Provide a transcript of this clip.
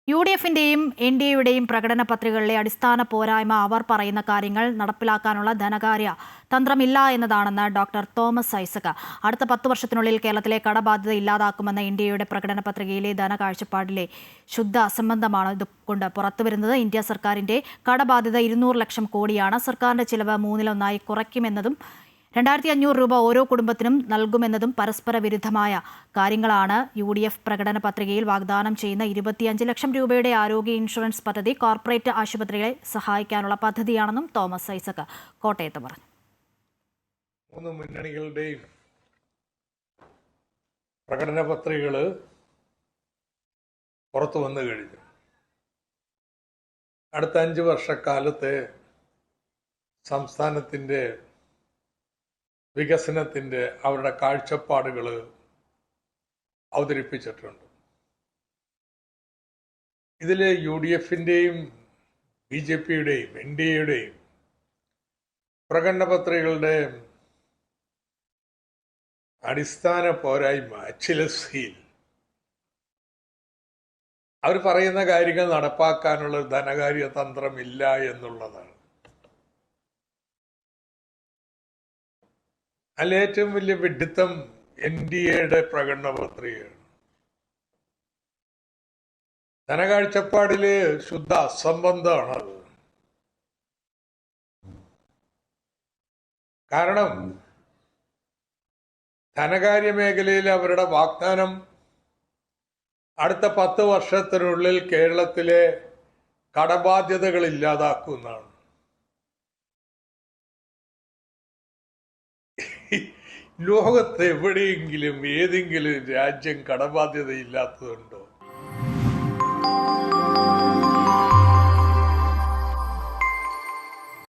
UDFിന്റെയും NDAയുടെയും പ്രകടന പത്രികകളിലെ അടിസ്ഥാന പോരായ്മ അവർ പറയുന്ന കാര്യങ്ങൾ നടപ്പിലാക്കാനുള്ള ധനകാര്യ തന്ത്രമില്ല എന്നതാണെന്ന് ഡോക്ടർ തോമസ് ഐസക്. അടുത്ത 10 വർഷത്തിനുള്ളിൽ കേരളത്തിലെ കടബാധ്യത ഇല്ലാതാക്കുമെന്ന NDAയുടെ പ്രകടന പത്രികയിലെ ധനകാഴ്ചപ്പാടിലെ ശുദ്ധ അസംബന്ധമാണ് ഇതുകൊണ്ട് പുറത്തുവരുന്നത്. ഇന്ത്യ സർക്കാരിന്റെ കടബാധ്യത 200 ലക്ഷം കോടിയാണ്. സർക്കാരിന്റെ ചിലവ് 1/3 കുറയ്ക്കുമെന്നതും 2500 രൂപ ഓരോ കുടുംബത്തിനും നൽകുമെന്നതും പരസ്പര വിരുദ്ധമായ കാര്യങ്ങളാണ്. UDF പ്രകടന പത്രികയിൽ വാഗ്ദാനം ചെയ്യുന്ന 25 ലക്ഷം രൂപയുടെ ആരോഗ്യ ഇൻഷുറൻസ് പദ്ധതി കോർപ്പറേറ്റ് ആശുപത്രികളെ സഹായിക്കാനുള്ള പദ്ധതിയാണെന്നും തോമസ് ഐസക് കോട്ടയത്ത് പറഞ്ഞു. മൂന്ന് മുന്നണികളുടെയും പ്രകടന പത്രികകൾ പുറത്തു വന്നു കഴിഞ്ഞു. അടുത്ത 5 വർഷക്കാലത്തെ സംസ്ഥാനത്തിൻ്റെ വികസനത്തിൻ്റെ അവരുടെ കാഴ്ചപ്പാടുകൾ അവതരിപ്പിച്ചിട്ടുണ്ട്. ഇതിൽ UDFിൻ്റെയും BJPയുടെയും NDAയുടെയും പ്രകടന പത്രികകളുടെ അടിസ്ഥാന പോരായ്മ അച്ചിലസ്ഹീൽ അവർ പറയുന്ന കാര്യങ്ങൾ നടപ്പാക്കാനുള്ള ധനകാര്യ തന്ത്രമില്ല എന്നുള്ളതാണ്. അതിൽ ഏറ്റവും വലിയ വിഡ്ഢിത്തം NDAയുടെ പ്രകടന പത്രികയാണ്. ധനകാഴ്ചപ്പാടില് ശുദ്ധ അസംബന്ധമാണത്. കാരണം ധനകാര്യ മേഖലയിൽ അവരുടെ വാഗ്ദാനം അടുത്ത 10 വർഷത്തിനുള്ളിൽ കേരളത്തിലെ കടബാധ്യതകൾ ഇല്ലാതാക്കുമെന്നാണ്. ലോകത്ത് എവിടെയെങ്കിലും ഏതെങ്കിലും രാജ്യം കടബാധ്യതയില്ലാത്തതുണ്ടോ?